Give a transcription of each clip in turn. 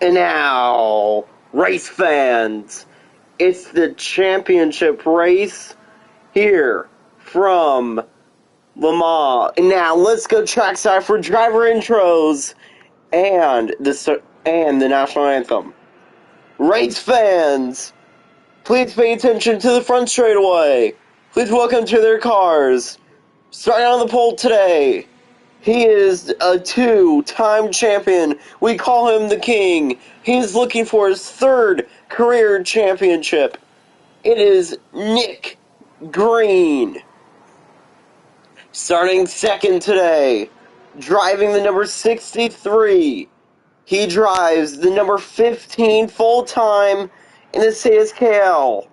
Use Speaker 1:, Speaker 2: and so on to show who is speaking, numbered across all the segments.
Speaker 1: And now, race fans, it's the championship race here from Le Mans. And now, let's go trackside for driver intros and the national anthem. Race fans, please pay attention to the front straightaway. Please welcome to their cars. Starting on the pole today, he is a two-time champion. We call him the King. He is looking for his third career championship. It is Nick Green. Starting second today, driving the number 63. He drives the number 15 full-time in the CSKL.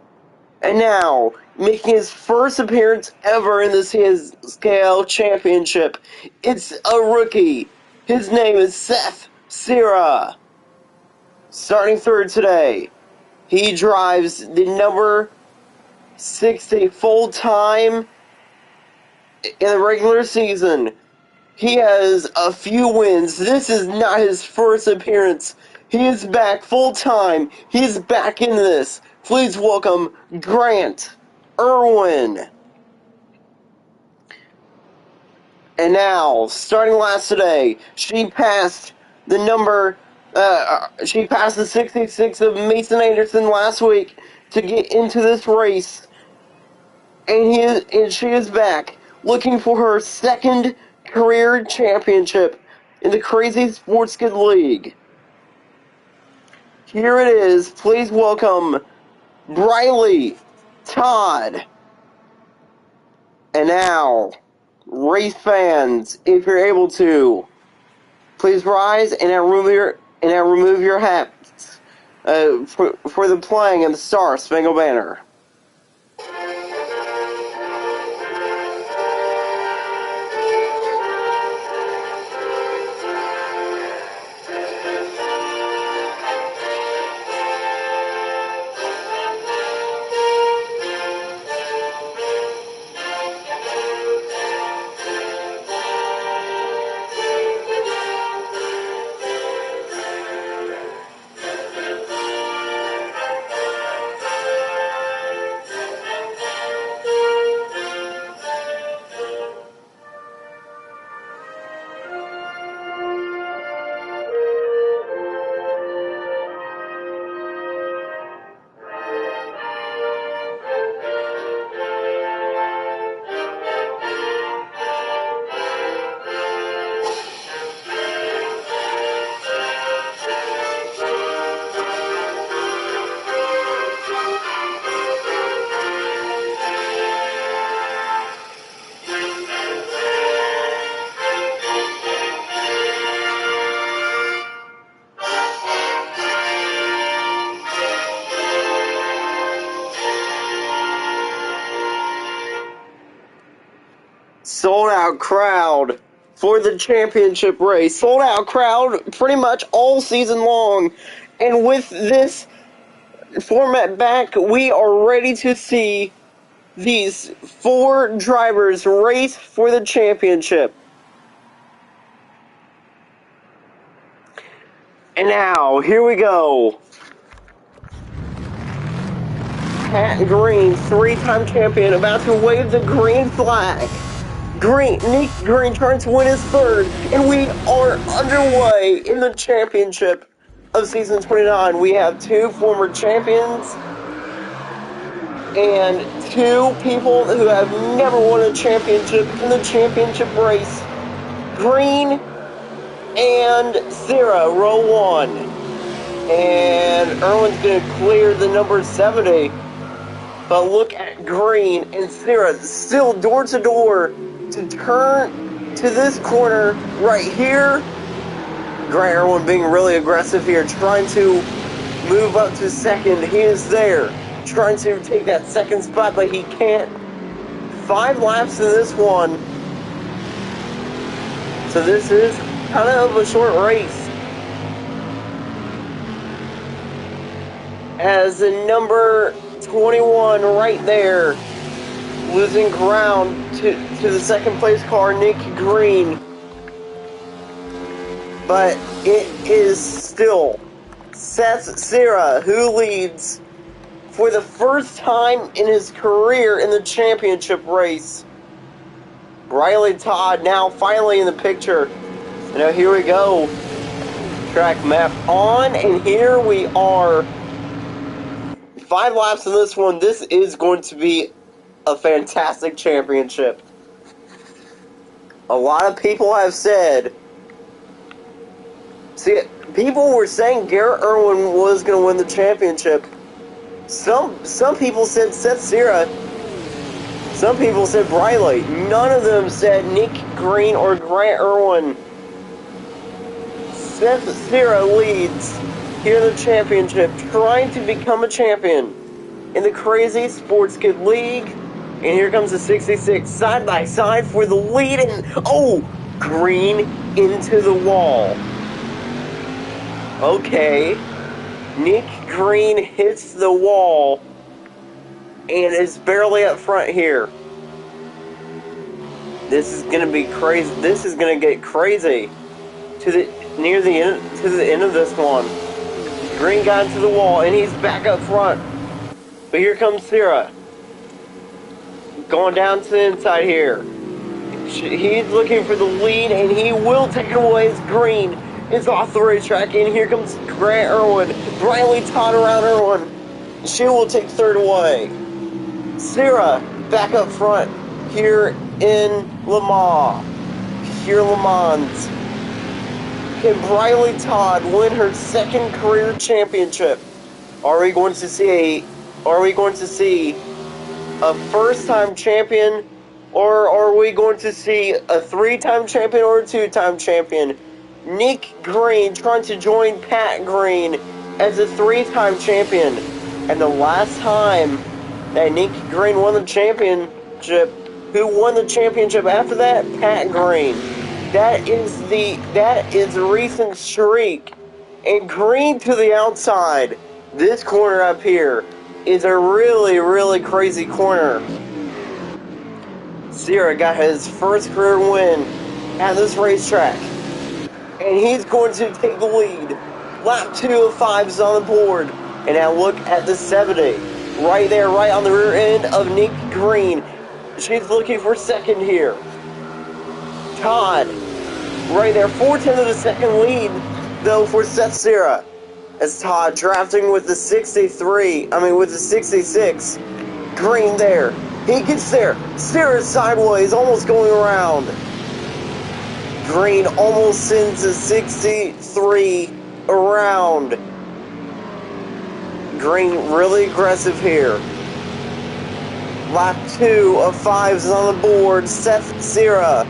Speaker 1: And now, making his first appearance ever in the CSKL Championship, it's a rookie. His name is Seth Sierra. Starting third today, he drives the number 60 full-time in the regular season. He has a few wins. This is not his first appearance. He is back full-time. He's back in this. Please welcome Grant Irwin. And now, starting last today, she passed the 66 of Mason Anderson last week to get into this race. And she is back, looking for her second career championship in the Crazy Sports Kid League. Here it is. Please welcome Briley Todd. And now, race fans, if you're able to, please rise and now remove your hats for the playing of the Star Spangled Banner. Sold out crowd for the championship race. Sold out crowd pretty much all season long. And with this format back, we are ready to see these four drivers race for the championship. And now, here we go. Pat Green, three-time champion, about to wave the green flag. Nick Green trying to win his third, and we are underway in the championship of season 29. We have two former champions and two people who have never won a championship in the championship race. Green and Sierra, row one. And Irwin's going to clear the number 70. But look at Green and Sierra still door to door to turn to this corner right here. Grant Irwin being really aggressive here, trying to move up to second. He is there, trying to take that second spot, but he can't. 5 laps in this one. So this is kind of a short race. As the number 21 right there, losing ground to the second place car, Nick Green. But it is still Seth Serra, who leads for the first time in his career in the championship race. Riley Todd now finally in the picture. And now here we go. Track map on, and here we are. 5 laps in this one. This is going to be a fantastic championship. A lot of people have said... See, people were saying Garrett Irwin was going to win the championship. Some people said Seth Serra. Some people said Briley. None of them said Nick Green or Grant Irwin. Seth Serra leads here in the championship, trying to become a champion in the Crazy Sports Kid League. And here comes the 66 side by side for the lead. And oh, Green into the wall. Okay. Nick Green hits the wall and is barely up front here. This is gonna be crazy. This is gonna get crazy to the end of this one. Green got into the wall and he's back up front. But here comes Serra. Going down to the inside here. He's looking for the lead and he will take it away as Green is off the racetrack, and here comes Grant Irwin. Riley Todd around Irwin. She will take third away. Serra back up front here in Le Mans. Can Riley Todd win her second career championship? Are we going to see a first-time champion, or are we going to see a 3-time champion or a 2-time champion? Nick Green trying to join Pat Green as a 3-time champion. And the last time that Nick Green won the championship, who won the championship after that? Pat Green. That is a recent streak. And Green to the outside. This corner up here is a really, really crazy corner. Serra got his first career win at this racetrack. And he's going to take the lead. Lap 2 of 5 is on the board. And now look at the 70. Right there, right on the rear end of Nick Green. She's looking for second here. Todd, right there, 4/10 of the second lead, though, for Seth Serra. As Todd drafting with the 66. Green there. He gets there. Serra sideways, almost going around. Green almost sends a 63 around. Green really aggressive here. Lap 2 of 5 is on the board. Seth Serra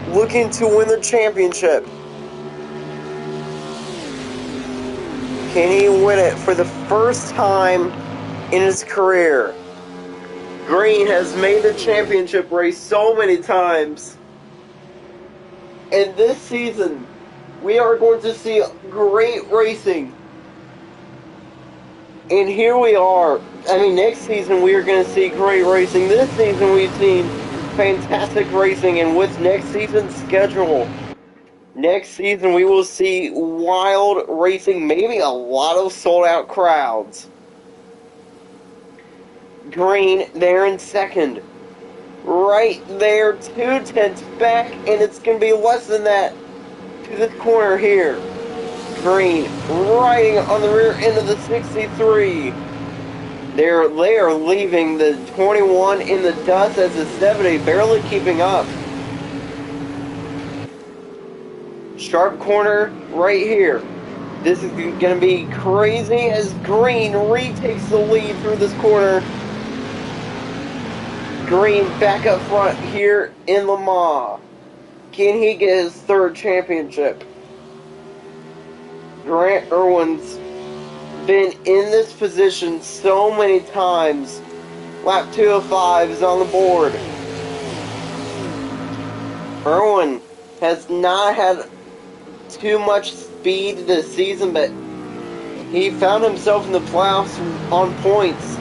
Speaker 1: looking to win the championship. Can he win it for the first time in his career? Green has made the championship race so many times. And this season, we are going to see great racing. And here we are. I mean, next season we are going to see great racing. This season we've seen fantastic racing. And with next season's schedule, next season we will see wild racing. Maybe a lot of sold-out crowds. Green there in second. Right there, 2/10 back, and it's going to be less than that to this corner here. Green riding on the rear end of the 63. They are leaving the 21 in the dust as the 70 barely keeping up. Sharp corner right here. This is going to be crazy as Green retakes the lead through this corner. Green back up front here in Le Mans. Can he get his third championship? Grant Irwin's been in this position so many times. Lap 2 of 5 is on the board. Irwin has not had too much speed this season, but he found himself in the playoffs on points.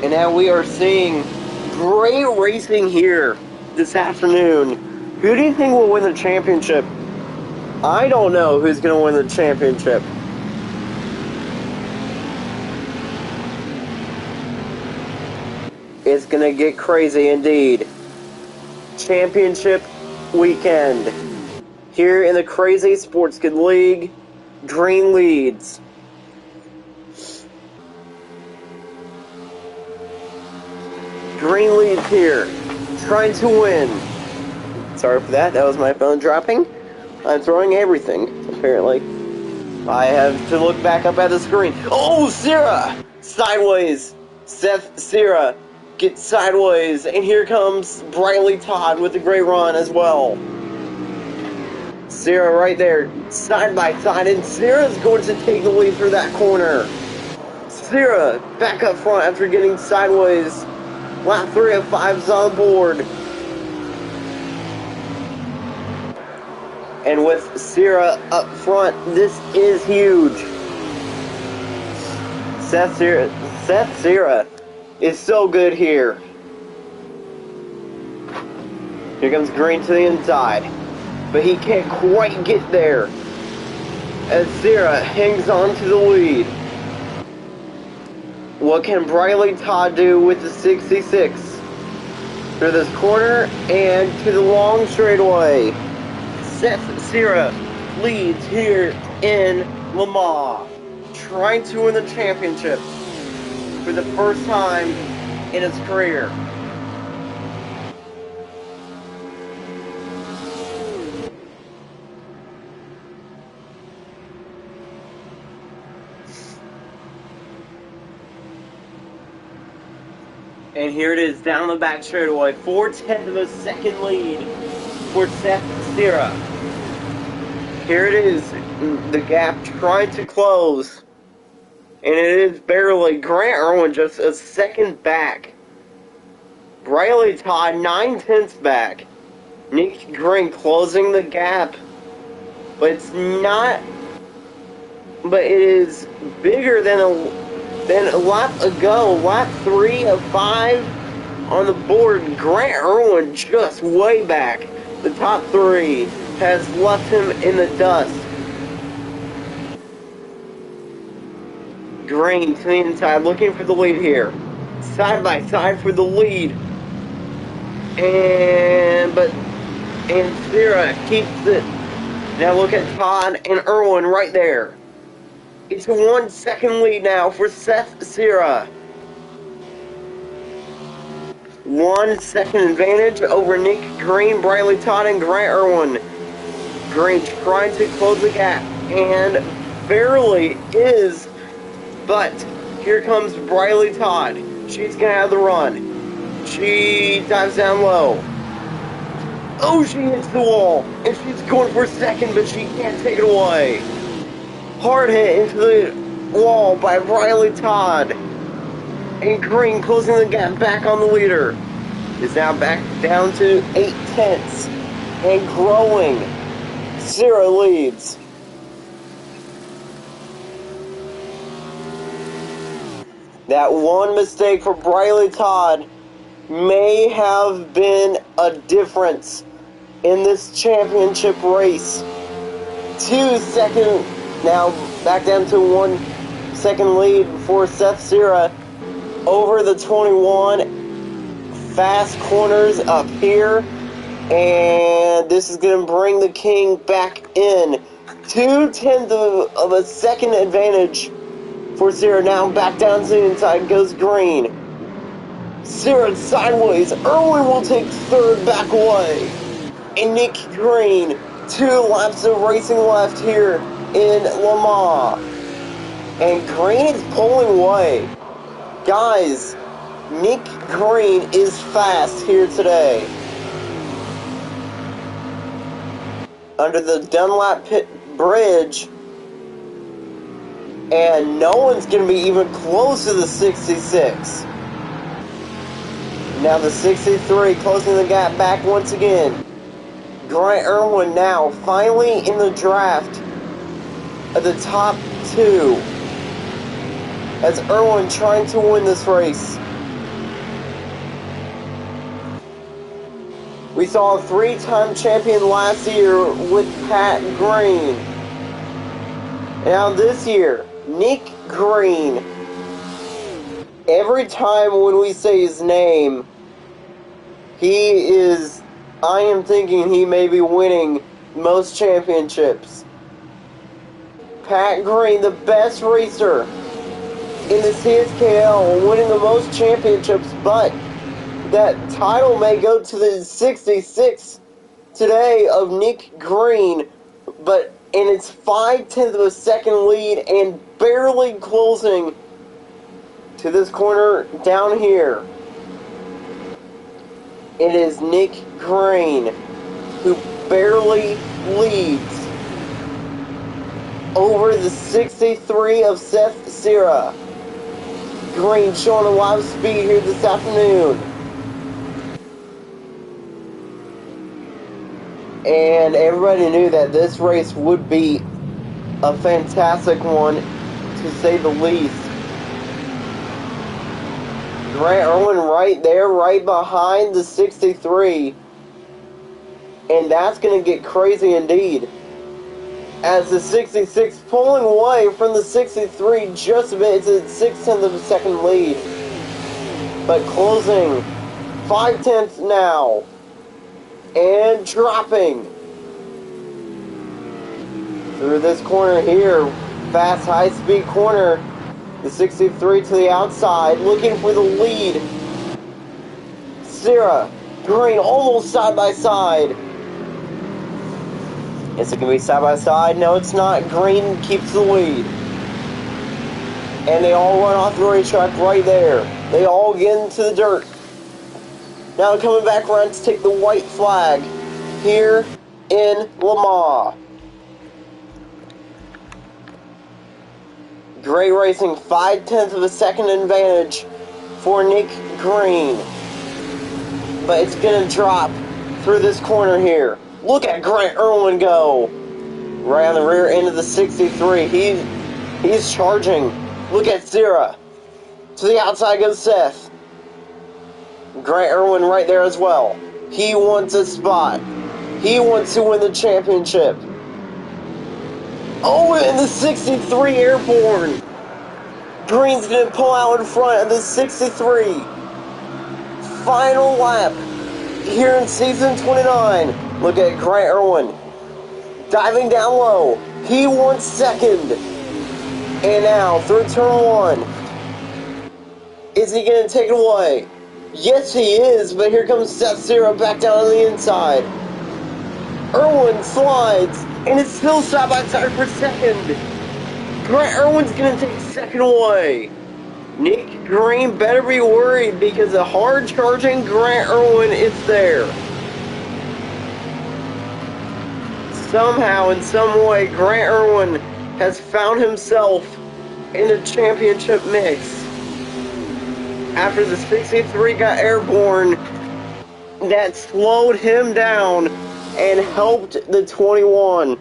Speaker 1: And now we are seeing great racing here this afternoon. Who do you think will win the championship? I don't know who's going to win the championship. It's going to get crazy indeed. Championship weekend. Here in the Crazy Sports Kid League, Green leads. Green leads here, trying to win. Sorry for that, that was my phone dropping. I'm throwing everything, apparently. I have to look back up at the screen. Oh, Sierra! Sideways. Seth Sierra gets sideways, and here comes Briley Todd with a great run as well. Sierra right there, side by side, and Sierra's going to take the lead through that corner. Sierra back up front after getting sideways. Lap 3 of 5 is on the board. And with Sierra up front, this is huge. Seth Sierra is so good here. Here comes Green to the inside. But he can't quite get there. As Sierra hangs on to the lead. What can Briley Todd do with the 66? Through this corner and to the long straightaway. Seth Sierra leads here in Lamar, trying to win the championship for the first time in his career. And here it is, down the back straightaway, 4/10 of a second lead for Seth Sierra. Here it is, the gap trying to close. And it is barely. Grant Irwin just a second back. Briley Todd 9/10 back. Nick Green closing the gap. But it's not, but it is bigger than a lap ago. Lap 3 of 5 on the board. Grant Irwin just way back. The top 3 has left him in the dust. Green to the inside, looking for the lead here. Side by side for the lead. And Sierra keeps it. Now look at Todd and Irwin right there. It's a 1 second lead now for Seth Sierra. 1 second advantage over Nick Green, Briley Todd, and Grant Irwin. Green trying to close the gap, and barely is, but here comes Briley Todd. She's going to have the run. She dives down low. Oh, she hits the wall, and she's going for second, but she can't take it away. Hard hit into the wall by Briley Todd. And Green closing the gap back on the leader. Is now back down to 8/10 and growing. Sierra leads. That one mistake for Briley Todd may have been a difference in this championship race. 2 seconds, now back down to 1 second lead for Seth Sierra over the 21. Fast corners up here, and this is going to bring the King back in. 2/10 of a second advantage for Sierra. Now back down to the inside goes Green. Sierra sideways. Irwin will take third back away. And Nick Green, 2 laps of racing left here in Lamar. And Green is pulling away. Guys, Nick Green is fast here today. Under the Dunlap Pit Bridge. And no one's going to be even close to the 66. Now the 63 closing the gap back once again. Grant Irwin now finally in the draft of the top 2. As Irwin trying to win this race. We saw a 3-time champion last year with Pat Green. Now this year, Nick Green. Every time when we say his name, I am thinking he may be winning most championships. Pat Green, the best racer in the CSKL, winning the most championships, but that title may go to the 66 today of Nick Green, and it's 5/10 of a second lead and barely closing to this corner down here. It is Nick Green who barely leads over the 63 of Seth Sierra. Green showing a lot of speed here this afternoon. And everybody knew that this race would be a fantastic one, to say the least. Grant Irwin right there, right behind the 63. And that's going to get crazy indeed, as the 66 pulling away from the 63 just a bit. It's a 6/10 of a second lead, but closing 5/10 now and dropping through this corner here. Fast, high-speed corner. The 63 to the outside, looking for the lead. Sierra, Green almost side by side. Is it going to be side by side? No, it's not. Green keeps the lead. And they all run off the racetrack right there. They all get into the dirt. Now coming back around to take the white flag here in Lamar. Great racing, 5/10 of a second advantage for Nick Green. But it's going to drop through this corner here. Look at Grant Irwin go. Right on the rear end of the 63. He's charging. Look at Sierra. To the outside goes Seth. Grant Irwin right there as well. He wants a spot. He wants to win the championship. Oh, and the 63 airborne. Green's going to pull out in front of the 63. Final lap here in season 29. Look at Grant Irwin diving down low. He wants second. And now through turn 1. Is he going to take it away? Yes, he is, but here comes Seth Sierra back down on the inside. Irwin slides, and it's still side by side for second. Grant Irwin's going to take second away. Nick Green better be worried, because a hard-charging Grant Irwin is there. Somehow, in some way, Grant Irwin has found himself in the championship mix. After the 63 got airborne, that slowed him down and helped the 21.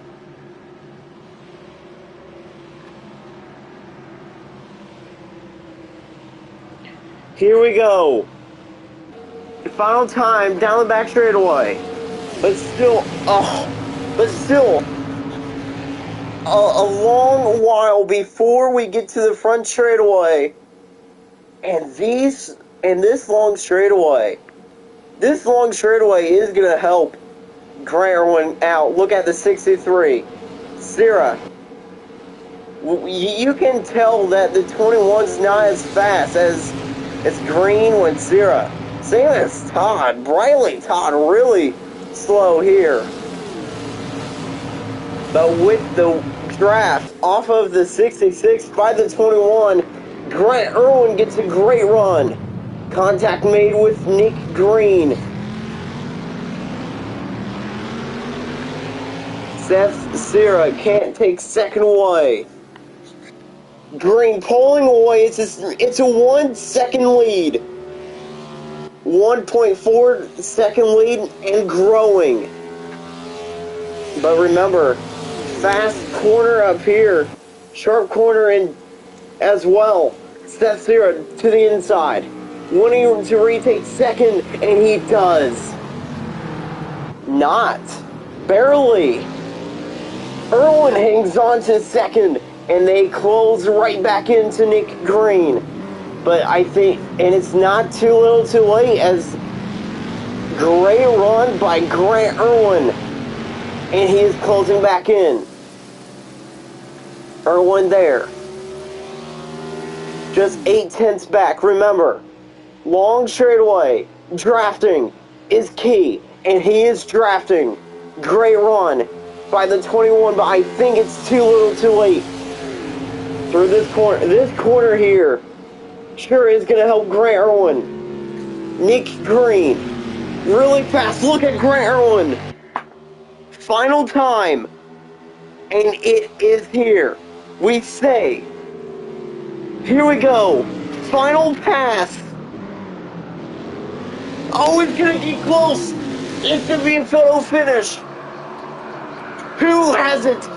Speaker 1: Here we go. Final time down the back straightaway. But still, a long while before we get to the front straightaway. And this long straightaway is going to help Grant Irwin out. Look at the 63. Sierra. You can tell that the 21's not as fast as Green with Sierra. Same as Todd. Briley Todd really slow here. But with the draft off of the 66 by the 21, Grant Irwin gets a great run. Contact made with Nick Green. Seth Sierra can't take second away. Green pulling away. It's a 1 second lead. 1.4 second lead and growing. But remember, fast corner up here. Sharp corner in as well. Seth Sierra to the inside. Wanting to retake second, and he does. Not. Barely. Irwin hangs on to second, and they close right back into Nick Green. But I think, and it's not too little too late, as great run by Grant Irwin, and he is closing back in. Irwin there. Just 8/10 back. Remember, long straightaway, drafting is key, and he is drafting. Great run by the 21, but I think it's too little too late. Through this corner here, sure is going to help Grant Irwin. Nick Green, really fast. Look at Grant Irwin. Final time, and it is here. We say, here we go. Final pass. Oh, it's going to get close. It's going to be a photo finish. Who has it?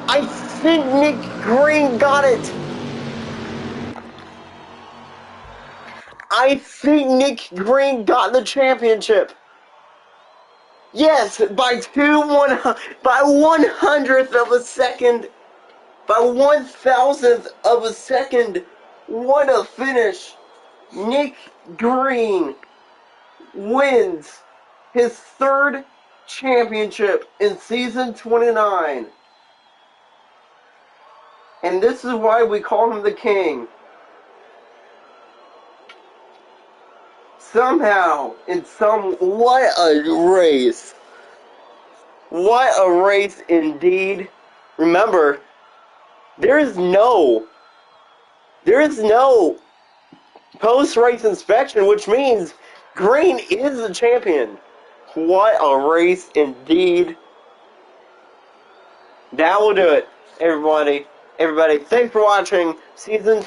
Speaker 1: I think Nick Green got it. I think Nick Green got the championship. Yes, by 1/100th of a second. By 1,000th of a second. What a finish. Nick Green wins his third championship in season 29. And this is why we call him the king. Somehow, what a race. What a race indeed. Remember, there is no post-race inspection, which means Green is the champion. What a race indeed. That will do it, everybody. Thanks for watching season 20.